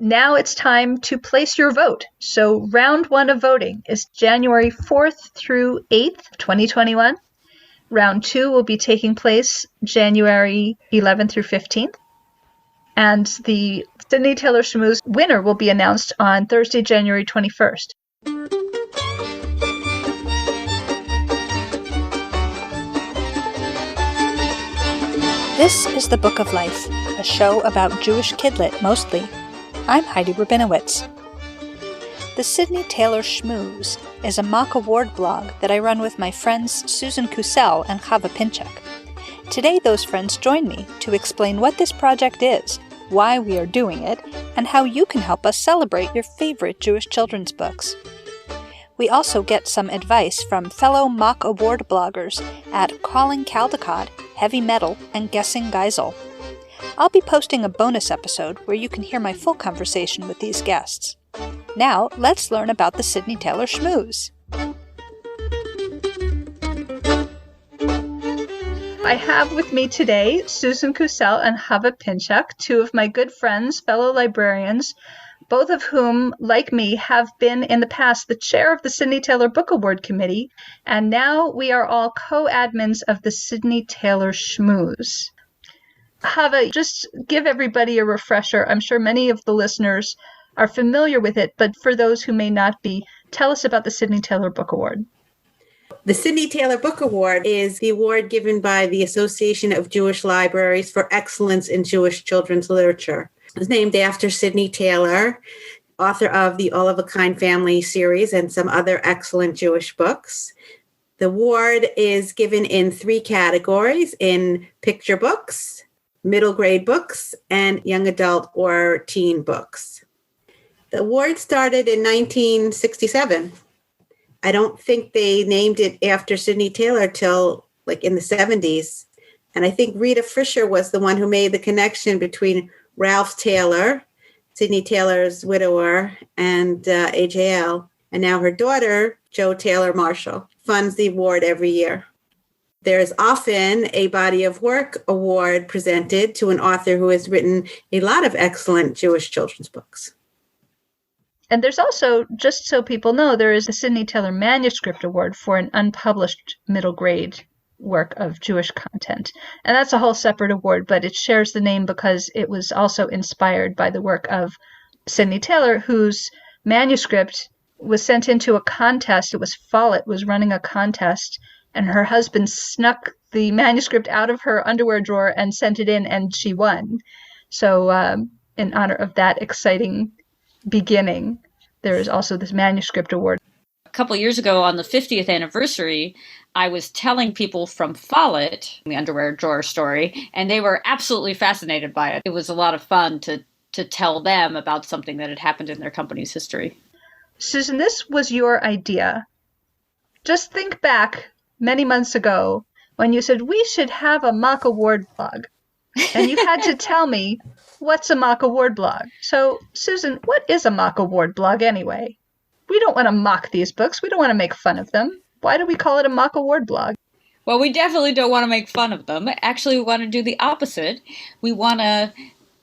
Now it's time to place your vote. So round 1 of voting is January 4th through 8th, 2021. Round 2 will be taking place January 11th through 15th. And the Sydney Taylor Shmooze winner will be announced on Thursday, January 21st. This is The Book of Life, a show about Jewish kidlit mostly. I'm Heidi Rabinowitz. The Sydney Taylor Shmooze is a mock award blog that I run with my friends Susan Kusel and Chava Pinchuck. Today those friends join me to explain what this project is, why we are doing it, and how you can help us celebrate your favorite Jewish children's books. We also get some advice from fellow mock award bloggers at Calling Caldecott, Heavy Metal, and Guessing Geisel. I'll be posting a bonus episode where you can hear my full conversation with these guests. Now, let's learn about the Sydney Taylor Shmooze. I have with me today Susan Kusel and Chava Pinchuck, two of my good friends, fellow librarians, both of whom, like me, have been in the past the chair of the Sydney Taylor Book Award Committee, and now we are all co-admins of the Sydney Taylor Shmooze. Chava, just give everybody a refresher. I'm sure many of the listeners are familiar with it, but for those who may not be, tell us about the Sydney Taylor Book Award. The Sydney Taylor Book Award is the award given by the Association of Jewish Libraries for Excellence in Jewish Children's Literature. It's named after Sydney Taylor, author of the All of a Kind Family series and some other excellent Jewish books. The award is given in 3 categories: in picture books, middle grade books, and young adult or teen books. The award started in 1967. I don't think they named it after Sydney Taylor till like in the 70s. And I think Rita Fisher was the one who made the connection between Ralph Taylor, Sydney Taylor's widower, and AJL. And now her daughter, Jo Taylor Marshall, funds the award every year. There's often a body of work award presented to an author who has written a lot of excellent Jewish children's books. And there's also, just so people know, there is a Sydney Taylor Manuscript Award for an unpublished middle grade work of Jewish content. And that's a whole separate award, but it shares the name because it was also inspired by the work of Sydney Taylor, whose manuscript was sent into a contest. It was Follett was running a contest, and her husband snuck the manuscript out of her underwear drawer and sent it in, and she won. So in honor of that exciting beginning, there is also this manuscript award. A couple years ago on the 50th anniversary, I was telling people from Follett, the underwear drawer story, and they were absolutely fascinated by it. It was a lot of fun to tell them about something that had happened in their company's history. Susan, this was your idea. Just think back many months ago when you said we should have a mock award blog. And you had to tell me, what's a mock award blog? So, Susan, what is a mock award blog anyway? We don't want to mock these books. We don't want to make fun of them. Why do we call it a mock award blog? Well, we definitely don't want to make fun of them. Actually, we want to do the opposite. We want to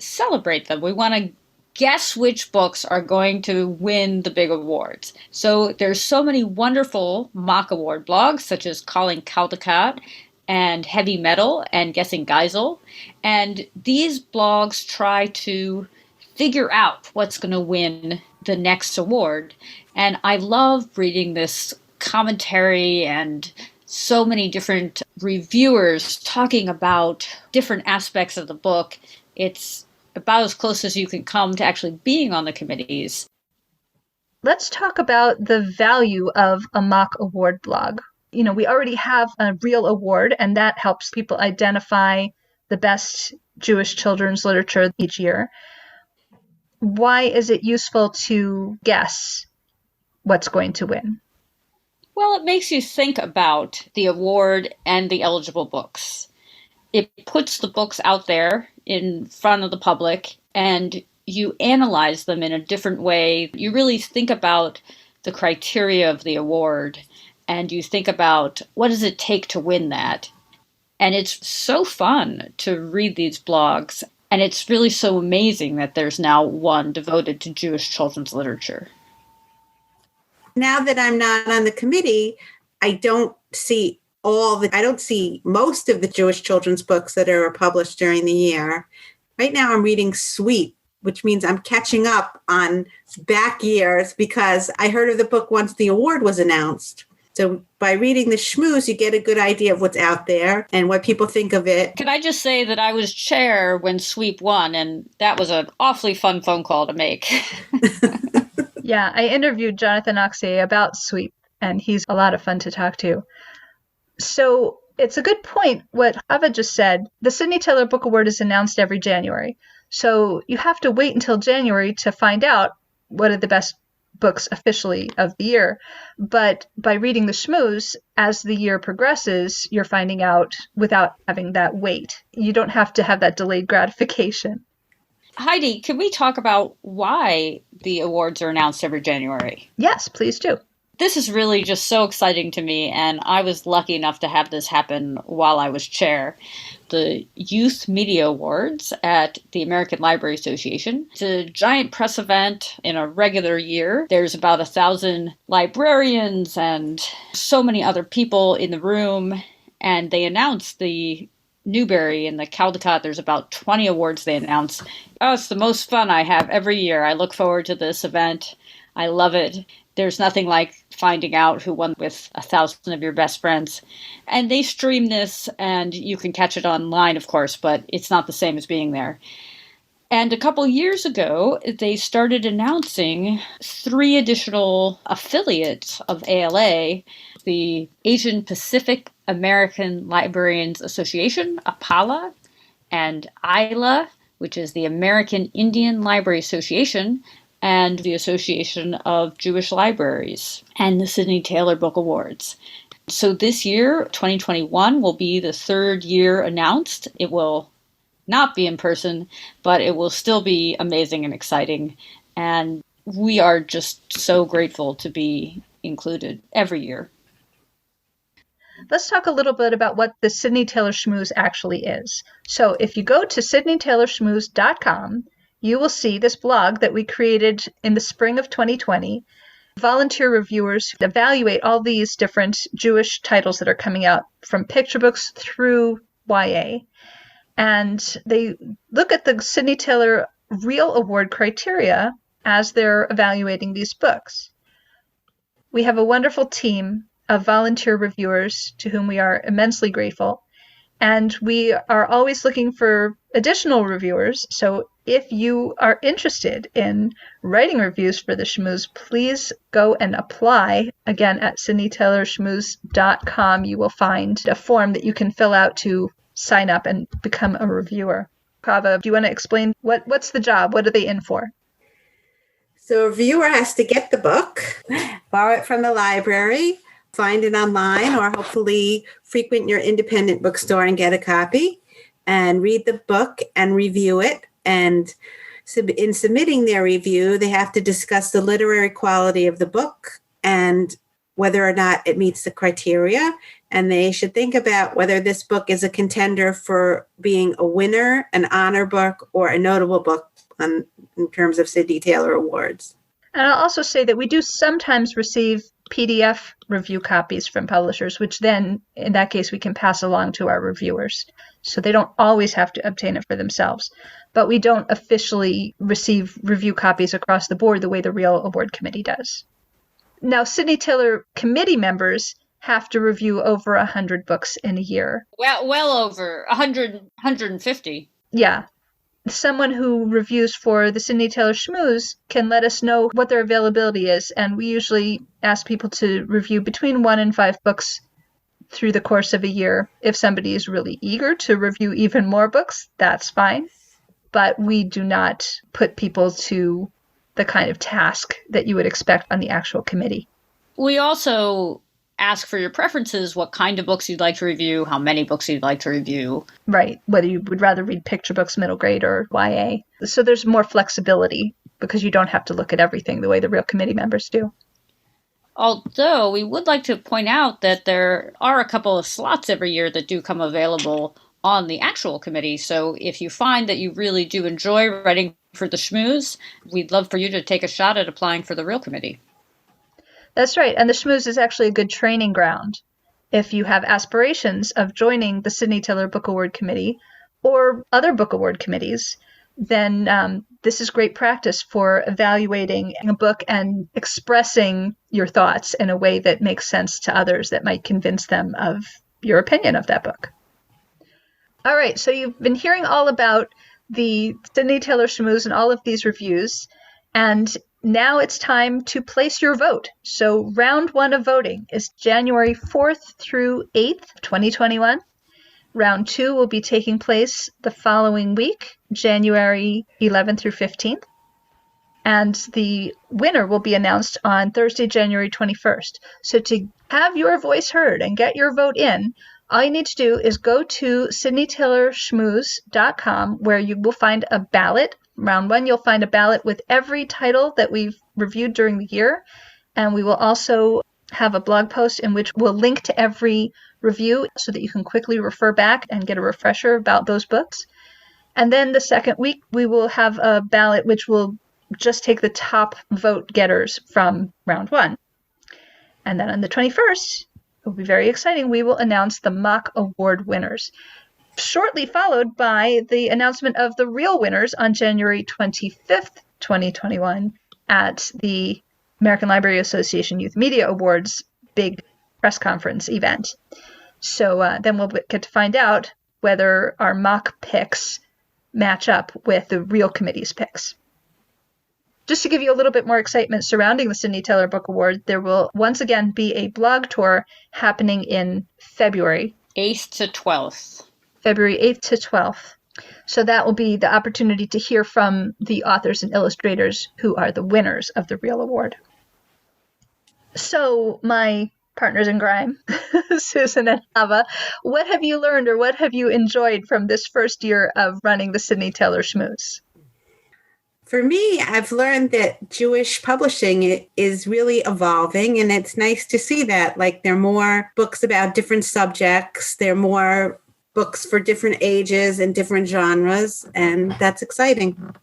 celebrate them. We want to guess which books are going to win the big awards. So there's so many wonderful mock award blogs, such as Calling Caldecott and Heavy Metal and Guessing Geisel. And these blogs try to figure out what's going to win the next award. And I love reading this commentary and so many different reviewers talking about different aspects of the book. It's about as close as you can come to actually being on the committees. Let's talk about the value of a mock award blog. You know, we already have a real award, and that helps people identify the best Jewish children's literature each year. Why is it useful to guess what's going to win? Well, it makes you think about the award and the eligible books. It puts the books out there in front of the public, and you analyze them in a different way. You really think about the criteria of the award, and you think about what does it take to win that. And it's so fun to read these blogs. And it's really so amazing that there's now one devoted to Jewish children's literature. Now that I'm not on the committee, I don't see most of the Jewish children's books that are published during the year. Right now I'm reading Sweet, which means I'm catching up on back years because I heard of the book once the award was announced. So by reading the Shmooze, you get a good idea of what's out there and what people think of it. Can I just say that I was chair when Sweep won, and that was an awfully fun phone call to make. Yeah, I interviewed Jonathan Oxey about Sweep, and he's a lot of fun to talk to. So it's a good point what Chava just said. The Sydney Taylor Book Award is announced every January. So you have to wait until January to find out what are the best books officially of the year. But by reading the Shmooze, as the year progresses, you're finding out without having that wait. You don't have to have that delayed gratification. Heidi, can we talk about why the awards are announced every January? Yes, please do. This is really just so exciting to me, and I was lucky enough to have this happen while I was chair. The Youth Media Awards at the American Library Association. It's a giant press event in a regular year. There's about 1,000 librarians and so many other people in the room, and they announce the Newbery and the Caldecott. There's about 20 awards they announce. Oh, it's the most fun I have every year. I look forward to this event. I love it. There's nothing like finding out who won with 1,000 of your best friends. And they stream this, and you can catch it online, of course, but it's not the same as being there. And a couple years ago, they started announcing 3 additional affiliates of ALA, the Asian Pacific American Librarians Association, APALA, and ILA, which is the American Indian Library Association, and the Association of Jewish Libraries, and the Sydney Taylor Book Awards. So this year, 2021, will be the 3rd year announced. It will not be in person, but it will still be amazing and exciting. And we are just so grateful to be included every year. Let's talk a little bit about what the Sydney Taylor Shmooze actually is. So if you go to sydneytaylorshmooze.com, you will see this blog that we created in the spring of 2020. Volunteer reviewers evaluate all these different Jewish titles that are coming out from picture books through YA. And they look at the Sydney Taylor Real Award criteria as they're evaluating these books. We have a wonderful team of volunteer reviewers to whom we are immensely grateful. And we are always looking for additional reviewers. So if you are interested in writing reviews for the Shmooze, please go and apply. Again, at sydneytaylorshmooze.com, you will find a form that you can fill out to sign up and become a reviewer. Chava, do you want to explain what's the job? What are they in for? So a reviewer has to get the book, borrow it from the library, find it online, or hopefully frequent your independent bookstore and get a copy, and read the book and review it. And in submitting their review, they have to discuss the literary quality of the book and whether or not it meets the criteria. And they should think about whether this book is a contender for being a winner, an honor book, or a notable book in terms of Sydney Taylor Awards. And I'll also say that we do sometimes receive PDF review copies from publishers, which then, in that case, we can pass along to our reviewers. So they don't always have to obtain it for themselves. But we don't officially receive review copies across the board the way the Real Award Committee does. Now, Sydney Taylor committee members have to review over 100 books in a year. Well over 100, 150. Yeah. Someone who reviews for the Sydney Taylor Shmooze can let us know what their availability is, and we usually ask people to review between 1 and 5 books through the course of a year. If somebody is really eager to review even more books, that's fine, but we do not put people to the kind of task that you would expect on the actual committee. We also ask for your preferences, what kind of books you'd like to review, how many books you'd like to review. Right, whether you would rather read picture books, middle grade, or YA. So there's more flexibility because you don't have to look at everything the way the real committee members do. Although we would like to point out that there are a couple of slots every year that do come available on the actual committee. So if you find that you really do enjoy writing for the Shmooze, we'd love for you to take a shot at applying for the real committee. That's right. And the Shmooze is actually a good training ground. If you have aspirations of joining the Sydney Taylor Book Award Committee or other book award committees, then this is great practice for evaluating a book and expressing your thoughts in a way that makes sense to others that might convince them of your opinion of that book. All right, so you've been hearing all about the Sydney Taylor Shmooze and all of these reviews, and now it's time to place your vote. So round 1 of voting is January 4th through 8th, 2021. Round 2 will be taking place the following week, January 11th through 15th. And the winner will be announced on Thursday, January 21st. So to have your voice heard and get your vote in, all you need to do is go to sydneytaylorshmooze.com, where you will find a ballot. Round 1, you'll find a ballot with every title that we've reviewed during the year. And we will also have a blog post in which we'll link to every review so that you can quickly refer back and get a refresher about those books. And then the second week, we will have a ballot which will just take the top vote getters from round 1. And then on the 21st, it will be very exciting, we will announce the mock award winners, shortly followed by the announcement of the real winners on January 25th, 2021 at the American Library Association Youth Media Awards big press conference event. So then we'll get to find out whether our mock picks match up with the real committee's picks. Just to give you a little bit more excitement surrounding the Sydney Taylor Book Award, there will once again be a blog tour happening in February. 8th to 12th. February 8th to 12th. So that will be the opportunity to hear from the authors and illustrators who are the winners of the real award. So, my partners in crime, Susan and Chava, what have you learned or what have you enjoyed from this first year of running the Sydney Taylor Shmooze? For me, I've learned that Jewish publishing is really evolving, and it's nice to see that. Like, there are more books about different subjects, there are more books for different ages and different genres, and that's exciting.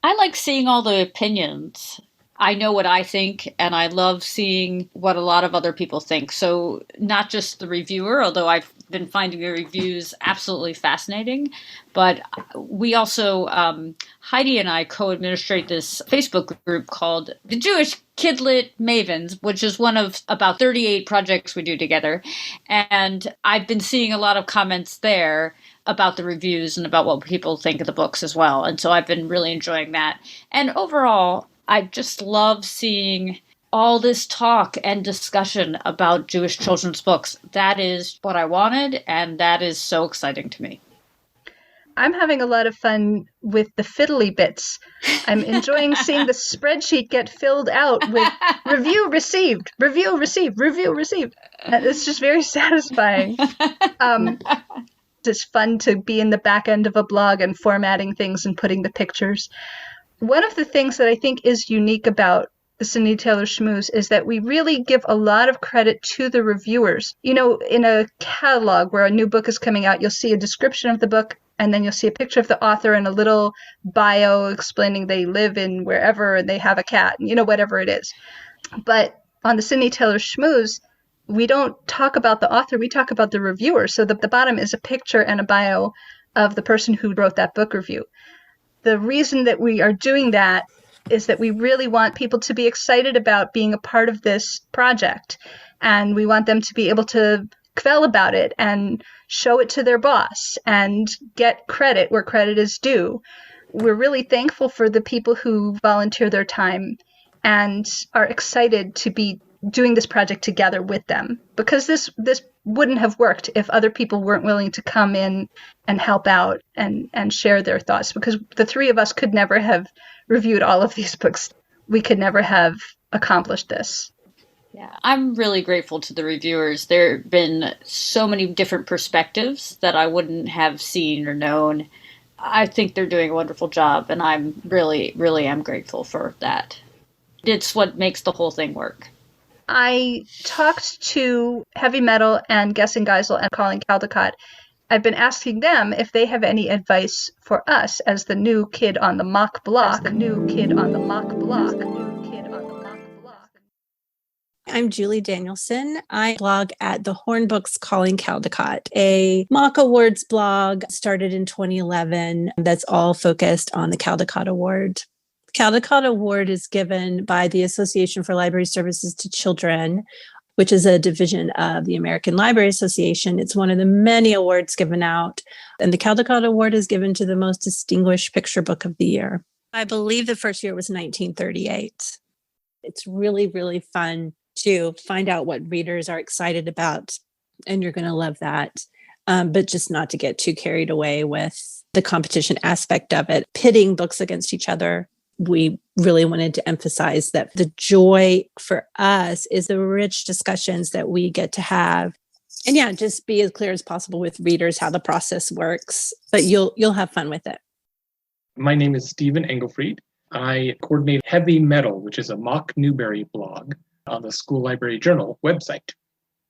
I like seeing all the opinions. I know what I think, and I love seeing what a lot of other people think. So not just the reviewer, although I've been finding the reviews absolutely fascinating, but we also, Heidi and I co-administrate this Facebook group called the Jewish Kidlit Mavens, which is one of about 38 projects we do together. And I've been seeing a lot of comments there about the reviews and about what people think of the books as well. And so I've been really enjoying that. And overall, I just love seeing all this talk and discussion about Jewish children's books. That is what I wanted, and that is so exciting to me. I'm having a lot of fun with the fiddly bits. I'm enjoying seeing the spreadsheet get filled out with review received, review received, review received. It's just very satisfying. It's fun to be in the back end of a blog and formatting things and putting the pictures. One of the things that I think is unique about the Sydney Taylor Shmooze is that we really give a lot of credit to the reviewers. You know, in a catalog where a new book is coming out, you'll see a description of the book, and then you'll see a picture of the author and a little bio explaining they live in wherever and they have a cat, you know, whatever it is. But on the Sydney Taylor Shmooze, we don't talk about the author, we talk about the reviewer. So the bottom is a picture and a bio of the person who wrote that book review. The reason that we are doing that is that we really want people to be excited about being a part of this project. And we want them to be able to quell about it and show it to their boss and get credit where credit is due. We're really thankful for the people who volunteer their time and are excited to be doing this project together with them, because this wouldn't have worked if other people weren't willing to come in and help out and share their thoughts, because the three of us could never have reviewed all of these books. We could never have accomplished this. Yeah, I'm really grateful to the reviewers. There have been so many different perspectives that I wouldn't have seen or known. I think they're doing a wonderful job, and I'm really, really am grateful for that. It's what makes the whole thing work. I talked to Heavy Metal and Geisel and Calling Caldecott, I've been asking them if they have any advice for us as the new kid on the mock block. I'm Julie Danielson. I blog at the Hornbook's Calling Caldecott, a mock awards blog started in 2011 that's all focused on the Caldecott Award. The Caldecott Award is given by the Association for Library Services to Children, which is a division of the American Library Association. It's one of the many awards given out. And the Caldecott Award is given to the most distinguished picture book of the year. I believe the first year was 1938. It's really, really fun to find out what readers are excited about, and you're going to love that. But just not to get too carried away with the competition aspect of it, pitting books against each other. We really wanted to emphasize that the joy for us is the rich discussions that we get to have. And yeah, just be as clear as possible with readers how the process works, but you'll have fun with it. My name is Stephen Engelfried. I coordinate Heavy Metal, which is a mock Newbery blog on the School Library Journal website.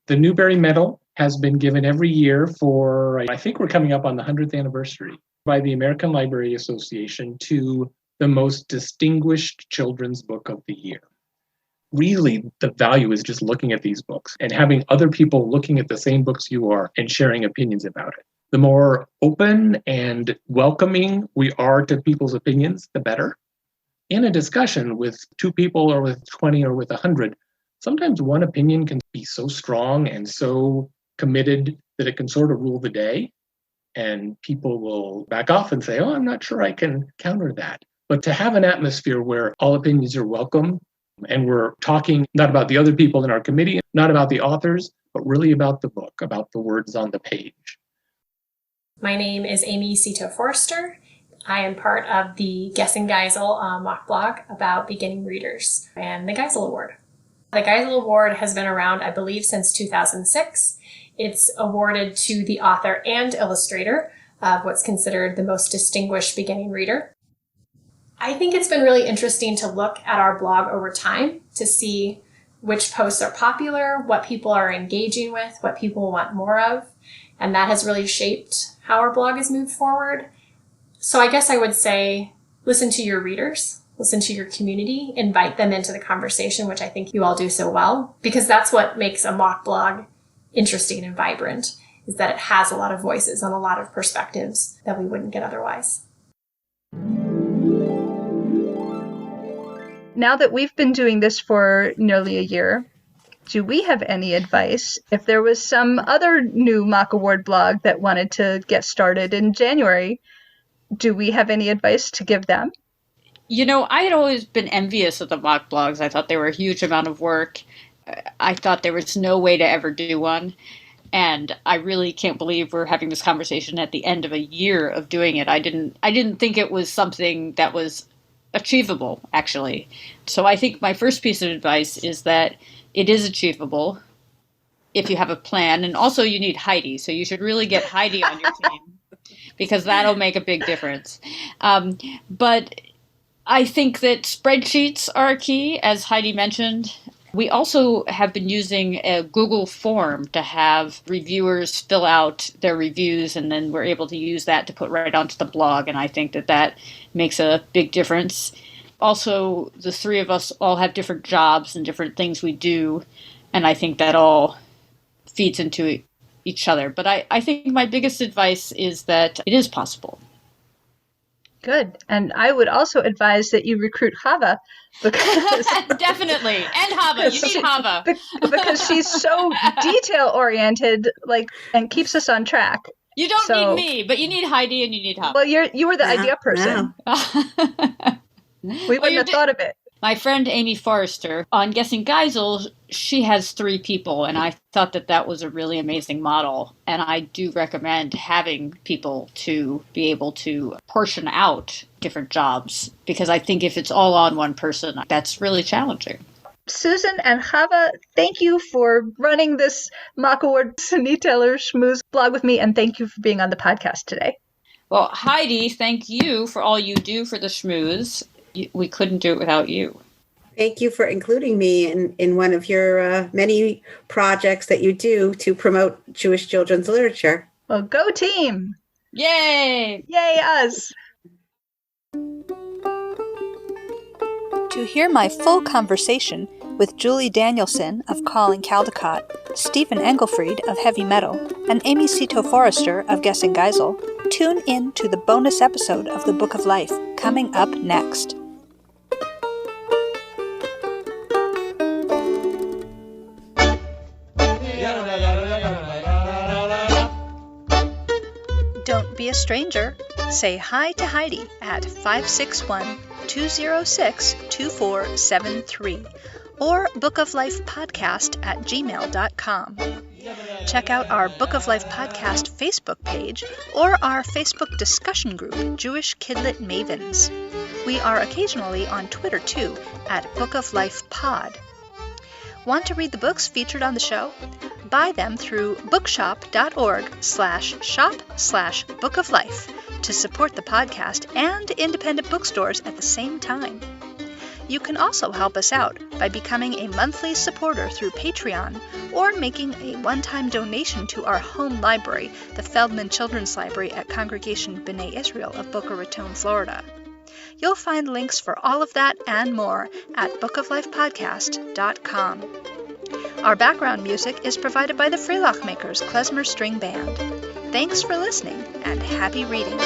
The Newbery Medal has been given every year for, I think we're coming up on the 100th anniversary, by the American Library Association to the most distinguished children's book of the year. Really, the value is just looking at these books and having other people looking at the same books you are and sharing opinions about it. The more open and welcoming we are to people's opinions, the better. In a discussion with two people or with 20 or with 100, sometimes one opinion can be so strong and so committed that it can sort of rule the day. And people will back off and say, oh, I'm not sure I can counter that. But to have an atmosphere where all opinions are welcome and we're talking not about the other people in our committee, not about the authors, but really about the book, about the words on the page. My name is Amy Cito Forster. I am part of the Guessing Geisel mock blog about beginning readers and the Geisel Award. The Geisel Award has been around, I believe, since 2006. It's awarded to the author and illustrator of what's considered the most distinguished beginning reader. I think it's been really interesting to look at our blog over time to see which posts are popular, what people are engaging with, what people want more of, and that has really shaped how our blog has moved forward. So I guess I would say, listen to your readers, listen to your community, invite them into the conversation, which I think you all do so well, because that's what makes a mock blog interesting and vibrant, is that it has a lot of voices and a lot of perspectives that we wouldn't get otherwise. Now that we've been doing this for nearly a year, do we have any advice if there was some other new mock award blog that wanted to get started in January? Do we have any advice to give them? You know, I had always been envious of the mock blogs. I thought they were a huge amount of work. I thought there was no way to ever do one. And I really can't believe we're having this conversation at the end of a year of doing it. I didn't think it was something that was achievable, actually. So I think my first piece of advice is that it is achievable if you have a plan. And also you need Heidi. So you should really get Heidi on your team because that'll make a big difference. But I think that spreadsheets are key, as Heidi mentioned. We also have been using a Google form to have reviewers fill out their reviews, and then we're able to use that to put right onto the blog, and I think that that makes a big difference. Also, the three of us all have different jobs and different things we do, and I think that all feeds into each other. But I think my biggest advice is that it is possible. Good. And I would also advise that you recruit Chava because definitely. And Chava. You need Chava. Because she's so detail oriented, and keeps us on track. You don't need me, but you need Heidi and you need Chava. Well, you were the idea person. We wouldn't have thought of it. My friend Amy Forrester, on Guessing Geisel, she has 3 people, and I thought that that was a really amazing model. And I do recommend having people to be able to portion out different jobs, because I think if it's all on one person, that's really challenging. Susan and Chava, thank you for running this mock award Sydney Taylor Shmooze blog with me, and thank you for being on the podcast today. Well, Heidi, thank you for all you do for the Shmooze. We couldn't do it without you. Thank you for including me in one of your many projects that you do to promote Jewish children's literature. Well, go team! Yay! Yay us! To hear my full conversation with Julie Danielson of Calling Caldecott, Stephen Engelfried of Heavy Metal, and Amy Cito Forrester of Guessing Geisel, tune in to the bonus episode of the Book of Life coming up next. Don't be a stranger. Say hi to Heidi at 561-206-2473 or bookoflifepodcast@gmail.com. Check out our Book of Life Podcast Facebook page or our Facebook discussion group, Jewish Kidlit Mavens. We are occasionally on Twitter too, at Book of Life Pod. Want to read the books featured on the show? Buy them through bookshop.org/shop/bookoflife to support the podcast and independent bookstores at the same time. You can also help us out by becoming a monthly supporter through Patreon or making a one-time donation to our home library, the Feldman Children's Library at Congregation B'nai Israel of Boca Raton, Florida. You'll find links for all of that and more at bookoflifepodcast.com. Our background music is provided by the Freelock Makers Klezmer String Band. Thanks for listening and happy reading.